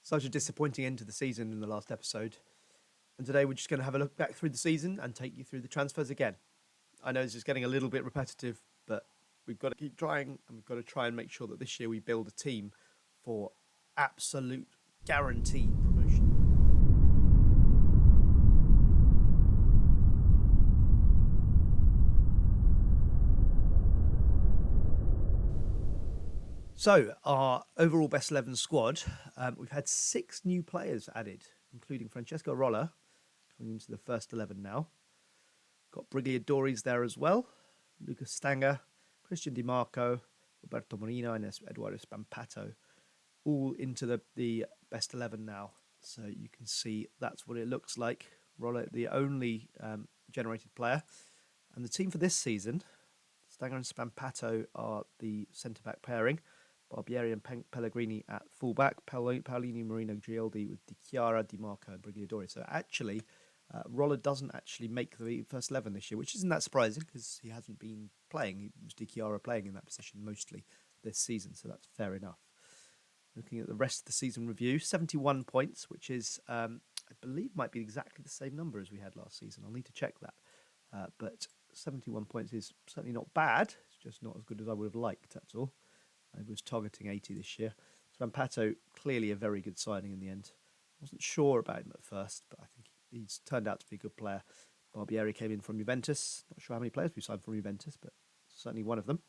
Such a disappointing end to the season in the last episode. And today we're just going to have a look back through the season and take you through the transfers again. I know this is getting a little bit repetitive, but we've got to keep trying, and we've got to try and make sure that this year we build a team for absolute guaranteed promotion. So, our overall best 11 squad, we've had 6 new players added, including Francesco Rolla, coming into the first 11 now. Got Brigliadori's there as well, Lucas Stanger, Christian Di Marco, Roberto Moreno, and Eduardo Spampato, all into the best 11 now. So you can see that's what it looks like. Rolla, the only generated player. And the team for this season, Stanger and Spampato are the centre-back pairing. Barbieri and Pellegrini at full-back. Paolini, Marino, Gioldi with Di Chiara, Di Marco and Brigliadori. So actually, Rolla doesn't actually make the first 11 this year, which isn't that surprising because he hasn't been playing. It was Di Chiara playing in that position mostly this season, so that's fair enough. Looking at the rest of the season review, 71 points, which is, I believe, might be exactly the same number as we had last season. I'll need to check that. But 71 points is certainly not bad. It's just not as good as I would have liked, that's all. I was targeting 80 this year. Spampato, clearly a very good signing in the end. Wasn't sure about him at first, but I think he's turned out to be a good player. Barbieri came in from Juventus. Not sure how many players we've signed from Juventus, but certainly one of them.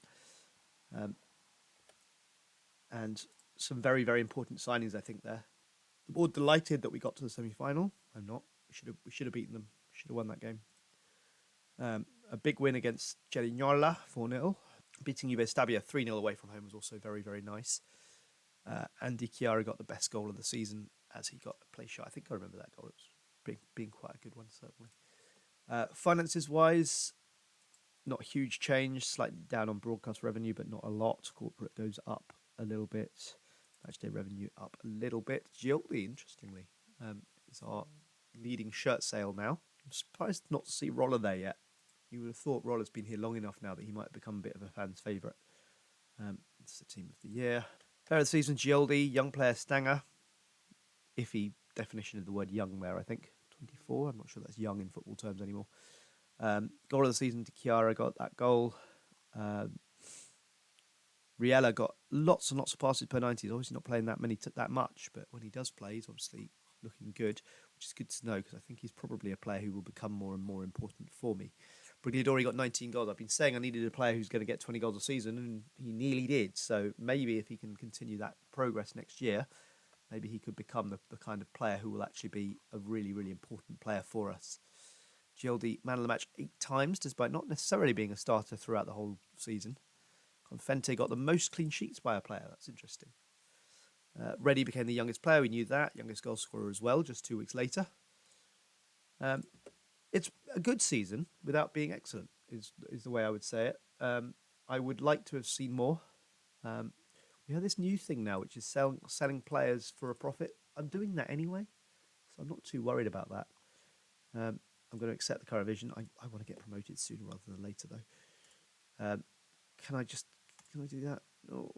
And some very, very important signings, I think, there. The board delighted that we got to the semi-final. I'm not. We should have beaten them. Should have won that game. A big win against Cerignola, 4-0. Beating Juve Stabia 3-0 away from home was also very, very nice. And Di Chiara got the best goal of the season as he got a play shot. I think I remember that goal. It was being quite a good one, certainly. Finances-wise, not a huge change. Slightly down on broadcast revenue, but not a lot. Corporate goes up a little bit. Matchday revenue up a little bit. Gioldi, interestingly, is our leading shirt sale now. I'm surprised not to see Rolla there yet. You would have thought Rolla's been here long enough now that he might have become a bit of a fan's favourite. It's the team of the year. Player of the season, Gioldi. Young player, Stanger. Iffy definition of the word young there, I think. 24. I'm not sure that's young in football terms anymore. Goal of the season, Di Chiara got that goal. Riella got lots and lots of passes per 90. He's obviously not playing that much, but when he does play, he's obviously looking good, which is good to know because I think he's probably a player who will become more and more important for me. Brigliadori got 19 goals. I've been saying I needed a player who's going to get 20 goals a season, and he nearly did. So maybe if he can continue that progress next year, maybe he could become the kind of player who will actually be a really, really important player for us. Gioldi, man of the match 8 times, despite not necessarily being a starter throughout the whole season. Confente got the most clean sheets by a player. That's interesting. Reddy became the youngest player. We knew that. Youngest goal scorer as well, just 2 weeks later. It's a good season without being excellent, is the way I would say it. I would like to have seen more. We have this new thing now, which is selling players for a profit. I'm doing that anyway, so I'm not too worried about that. I'm going to accept the current vision. I want to get promoted sooner rather than later, though. Can I do that? No.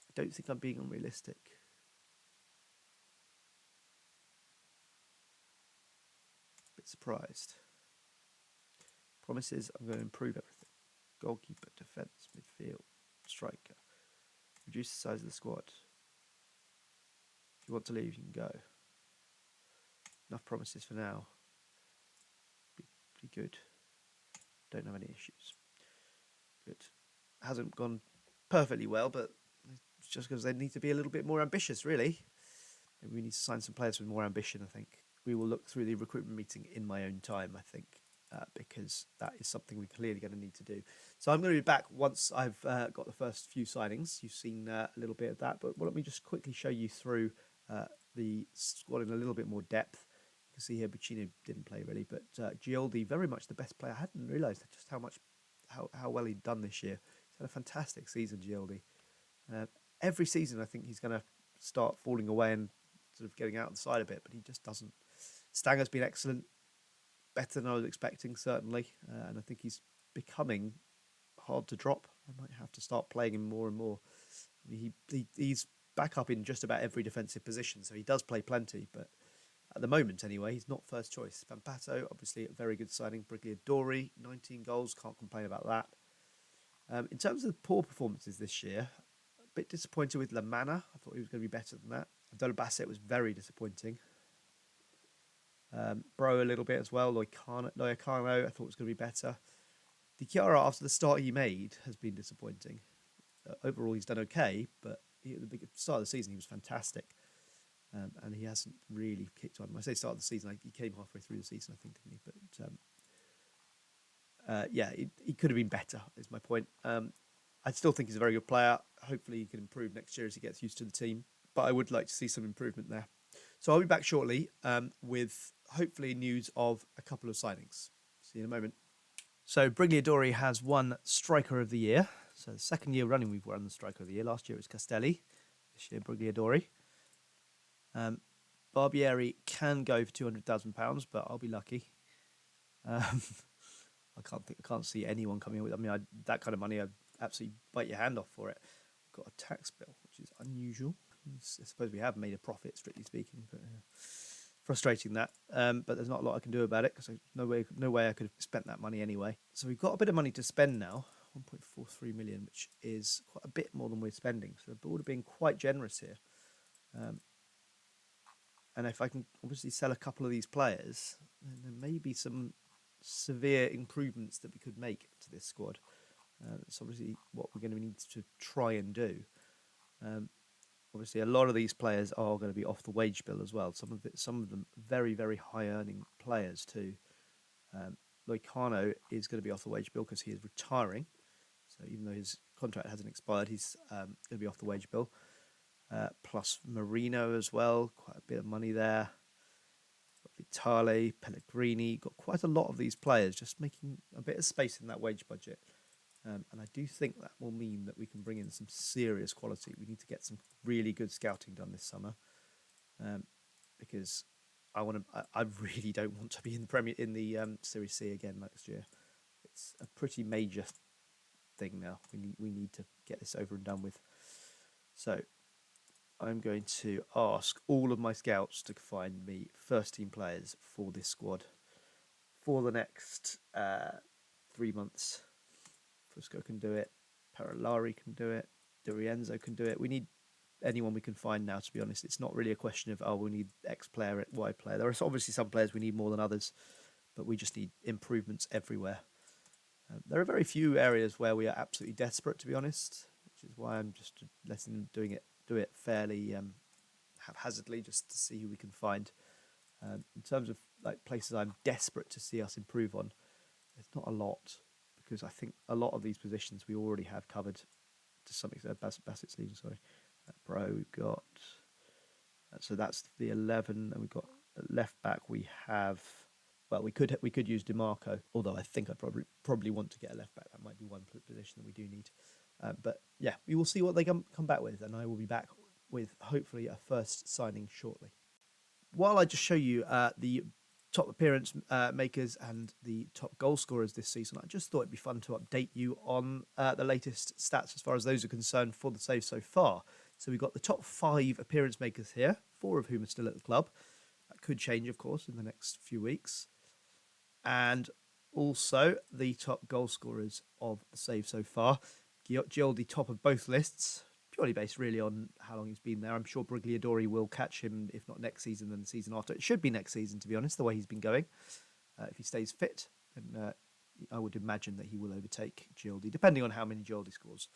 I don't think I'm being unrealistic. Bit surprised. Promises I'm going to improve everything. Goalkeeper, defence, midfield, striker. Reduce the size of the squad. If you want to leave, you can go. Enough promises for now. Be good. Don't have any issues. Good. Hasn't gone perfectly well, but it's just because they need to be a little bit more ambitious, really. Maybe we need to sign some players with more ambition, I think. We will look through the recruitment meeting in my own time, I think, because that is something we're clearly going to need to do. So I'm going to be back once I've got the first few signings. You've seen a little bit of that, but let me just quickly show you through the squad in a little bit more depth. You can see here Buccino didn't play really, but Gioldi, very much the best player. I hadn't realised just how well he'd done this year. He's had a fantastic season, Gioldi. Every season I think he's going to start falling away and sort of getting out of the side a bit, but he just doesn't. Stanger's been excellent, better than I was expecting, certainly, and I think he's becoming hard to drop. I might have to start playing him more and more. He's backup in just about every defensive position, so he does play plenty, but at the moment anyway, he's not first choice. Spampato, obviously a very good signing. Brigliadori, 19 goals, can't complain about that. In terms of the poor performances this year, a bit disappointed with Lamana. I thought he was going to be better than that. Abdullah Bassett was very disappointing. Bro a little bit as well. Loicano, I thought was going to be better. Di Chiara, after the start he made, has been disappointing. Overall, he's done okay, but at the start of the season, he was fantastic. And he hasn't really kicked on. When I say start of the season, he came halfway through the season, I think, didn't he? But he could have been better, is my point. I still think he's a very good player. Hopefully he can improve next year as he gets used to the team. But I would like to see some improvement there. So I'll be back shortly with hopefully news of a couple of signings. See you in a moment. So Brigliadori has won Striker of the Year. So the second year running we've won the Striker of the Year. Last year it was Castelli. This year Brigliadori. Barbieri can go for £200,000, but I'll be lucky. I can't see anyone coming in with. I mean, that kind of money, I'd absolutely bite your hand off for it. I've got a tax bill, which is unusual. I suppose we have made a profit, strictly speaking, but frustrating that. But there's not a lot I can do about it because no way I could have spent that money anyway. So we've got a bit of money to spend now, 1.43 million, which is quite a bit more than we're spending. So the board are being quite generous here. And if I can obviously sell a couple of these players, then there may be some severe improvements that we could make to this squad. It's obviously what we're going to need to try and do. Obviously, a lot of these players are going to be off the wage bill as well. Some of them very, very high earning players too. Loicano is going to be off the wage bill because he is retiring. So even though his contract hasn't expired, he's going to be off the wage bill. Plus Marino as well, quite a bit of money there. Vitale, Pellegrini, got quite a lot of these players, just making a bit of space in that wage budget. And I do think that will mean that we can bring in some serious quality. We need to get some really good scouting done this summer, because I really don't want to be in the Serie C again next year. It's a pretty major thing now. We need to get this over and done with. So I'm going to ask all of my scouts to find me first team players for this squad for the next 3 months. Fusco can do it. Parolari can do it. De Rienzo can do it. We need anyone we can find now, to be honest. It's not really a question of, we need X player, Y player. There are obviously some players we need more than others, but we just need improvements everywhere. There are very few areas where we are absolutely desperate, to be honest, which is why I'm just letting them do it fairly haphazardly, just to see who we can find. In terms of like places I'm desperate to see us improve on, there's not a lot, because I think a lot of these positions we already have covered to some extent. Bassett's leaving, sorry. Bro, we've got... so that's the 11, and we've got left back. We have... Well, we could use DiMarco, although I think I'd probably want to get a left back. That might be one position that we do need. But yeah, we will see what they come back with, and I will be back with hopefully a first signing shortly. While I just show you the top appearance makers and the top goal scorers this season, I just thought it'd be fun to update you on the latest stats as far as those are concerned for the save so far. So we've got the top 5 appearance makers here, 4 of whom are still at the club. That could change, of course, in the next few weeks. And also the top goal scorers of the save so far. Gioldi top of both lists, purely based really on how long he's been there. I'm sure Brigliadori will catch him, if not next season, then the season after. It should be next season, to be honest, the way he's been going. If he stays fit, then I would imagine that he will overtake Gioldi, depending on how many Gioldi scores.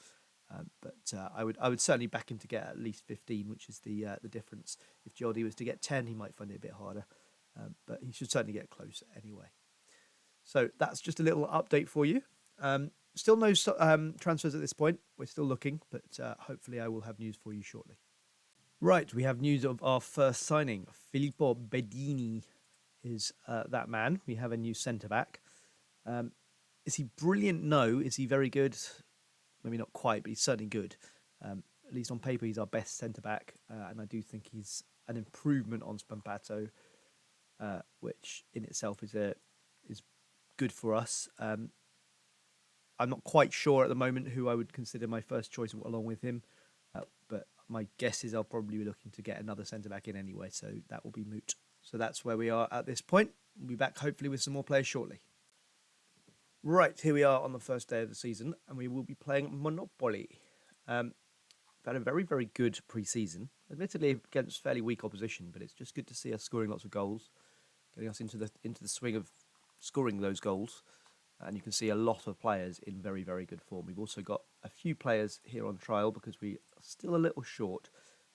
But I would certainly back him to get at least 15, which is the difference. If Gioldi was to get 10, he might find it a bit harder. But he should certainly get close anyway. So that's just a little update for you. Still no transfers at this point. We're still looking, but hopefully I will have news for you shortly. Right, we have news of our first signing. Filippo Bedini is that man. We have a new centre-back. Is he brilliant? No. Is he very good? Maybe not quite, but he's certainly good. At least on paper, he's our best centre-back, and I do think he's an improvement on Spampato, which in itself is good for us. I'm not quite sure at the moment who I would consider my first choice along with him, but my guess is I'll probably be looking to get another centre-back in anyway, so that will be moot. So that's where we are at this point. We'll be back hopefully with some more players shortly. Right, here we are on the first day of the season, and we will be playing Monopoly. We've had a very, very good pre-season, admittedly against fairly weak opposition, but it's just good to see us scoring lots of goals, getting us into the swing of scoring those goals. And you can see a lot of players in very, very good form. We've also got a few players here on trial because we are still a little short.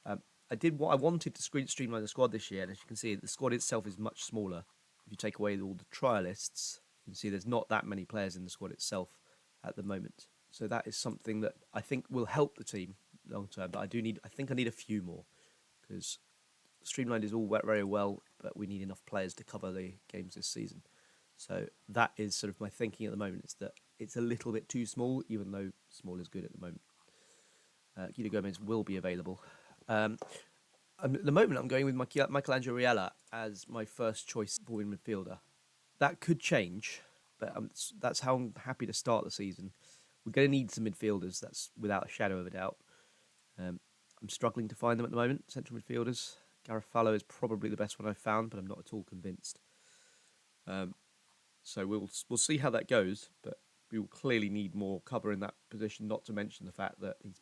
I did what I wanted to streamline the squad this year, and as you can see, the squad itself is much smaller. If you take away all the trialists, you can see there's not that many players in the squad itself at the moment. So that is something that I think will help the team long term. But I think I need a few more because streamlined is all very well, but we need enough players to cover the games this season. So that is sort of my thinking at the moment. Is that it's a little bit too small, even though small is good at the moment. Guido Gomez will be available. At the moment, I'm going with Michelangelo Riella as my first choice ball in midfielder. That could change, but that's how I'm happy to start the season. We're going to need some midfielders, that's without a shadow of a doubt. I'm struggling to find them at the moment, central midfielders. Garofalo is probably the best one I've found, but I'm not at all convinced. So we'll see how that goes, but we will clearly need more cover in that position, not to mention the fact that he's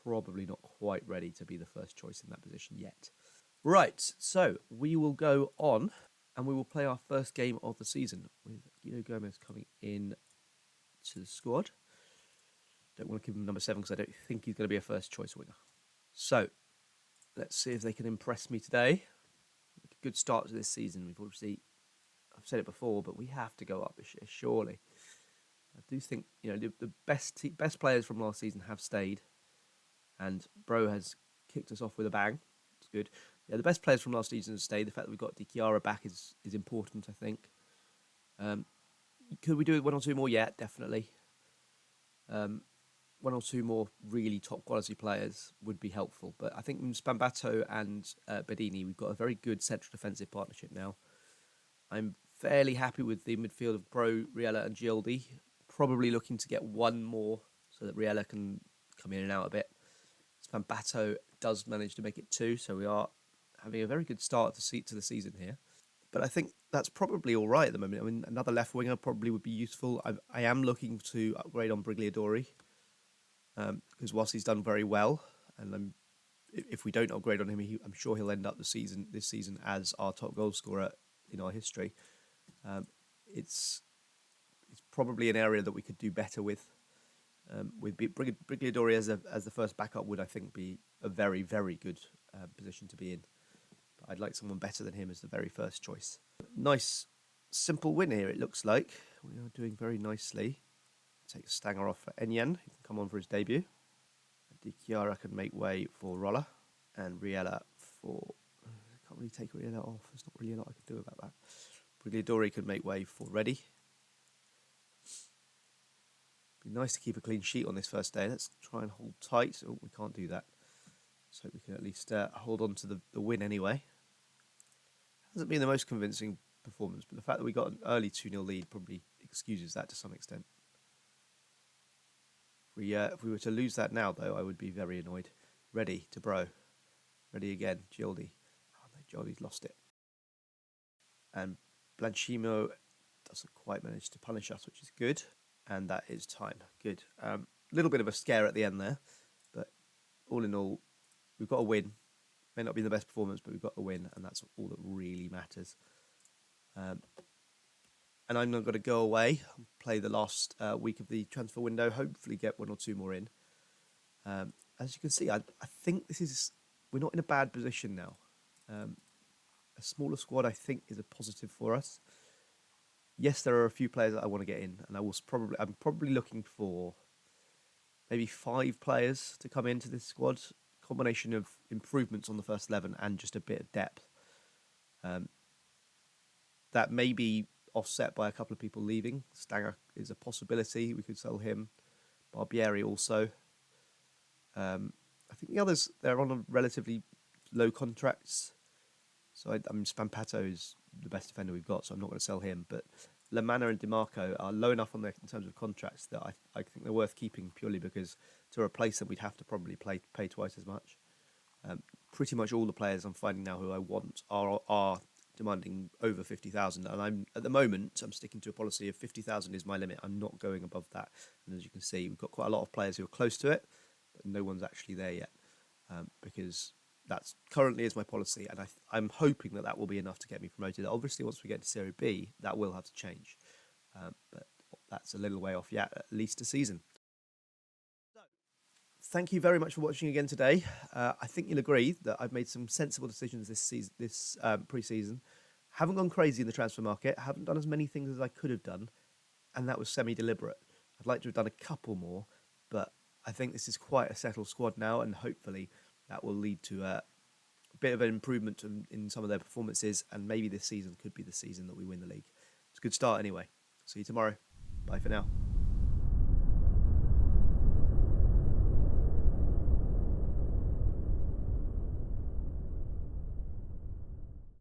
probably not quite ready to be the first choice in that position yet. Right, so we will go on and we will play our first game of the season with Guido Gomez coming in to the squad. Don't want to give him number 7 because I don't think he's going to be a first choice winger. So let's see if they can impress me today. A good start to this season. We've obviously, I've said it before, but we have to go up this year, surely. I do think the best players from last season have stayed, and Bro has kicked us off with a bang. It's good. Yeah, the best players from last season have stayed. The fact that we've got Di Chiara back is important, I think. Could we do one or two more? Yeah, definitely. One or two more really top quality players would be helpful. But I think with Spambato and Bedini, we've got a very good central defensive partnership now. I'm fairly happy with the midfield of Bro, Riella and Gildi. Probably looking to get one more so that Riella can come in and out a bit. Spambato does manage to make it 2, so we are having a very good start to the season here. But I think that's probably all right at the moment. I mean, another left winger probably would be useful. I am looking to upgrade on Brigliadori because whilst he's done very well, and if we don't upgrade on him, I'm sure he'll end up this season as our top goal scorer in our history. It's probably an area that we could do better with. Brigliadori as the first backup would, I think, be a very, very good position to be in. But I'd like someone better than him as the very first choice. Nice, simple win here, it looks like. We are doing very nicely. Take a stanger off for Enyen, who can come on for his debut. Di Chiara can make way for Rolla. And Riella for... I can't really take Riella off. There's not really a lot I can do about that. Brigliadori can make way for Reddy. Be nice to keep a clean sheet on this first day. Let's try and hold tight. Oh, we can't do that. So we can at least hold on to the win anyway. Hasn't been the most convincing performance, but the fact that we got an early 2-0 lead probably excuses that to some extent. If we were to lose that now, though, I would be very annoyed. Ready to Bro. Ready again. Gildi. Oh no, Gildi's lost it. And Blanchimo doesn't quite manage to punish us, which is good. And that is time. Good. Little bit of a scare at the end there. But all in all, we've got a win. May not be the best performance, but we've got a win. And that's all that really matters. And I'm not going to go away, play the last week of the transfer window, hopefully get one or two more in. As you can see, I think we're not in a bad position now. A smaller squad, I think, is a positive for us. Yes, there are a few players that I want to get in, and I'm probably looking for maybe 5 players to come into this squad. Combination of improvements on the first 11 and just a bit of depth. That may be offset by a couple of people leaving. Stanger is a possibility. We could sell him. Barbieri also. I think the others, they're on a relatively low contracts. So Spampato is the best defender we've got, so I'm not going to sell him. But Lamana and DiMarco are low enough in terms of contracts that I think they're worth keeping purely because to replace them, we'd have to probably pay twice as much. Pretty much all the players I'm finding now who I want are demanding over 50,000, and I'm at the moment I'm sticking to a policy of 50,000 is my limit. I'm not going above that, and as you can see, we've got quite a lot of players who are close to it, but no one's actually there yet, because that's currently is my policy, and I'm hoping that will be enough to get me promoted. Obviously, once we get to Serie B, that will have to change, but that's a little way off yet, at least a season. Thank you very much for watching again today. I think you'll agree that I've made some sensible decisions this season, this pre-season. Haven't gone crazy in the transfer market. Haven't done as many things as I could have done, and that was semi-deliberate. I'd like to have done a couple more, but I think this is quite a settled squad now, and hopefully that will lead to a bit of an improvement in some of their performances, and maybe this season could be the season that we win the league. It's a good start anyway. See you tomorrow. Bye for now.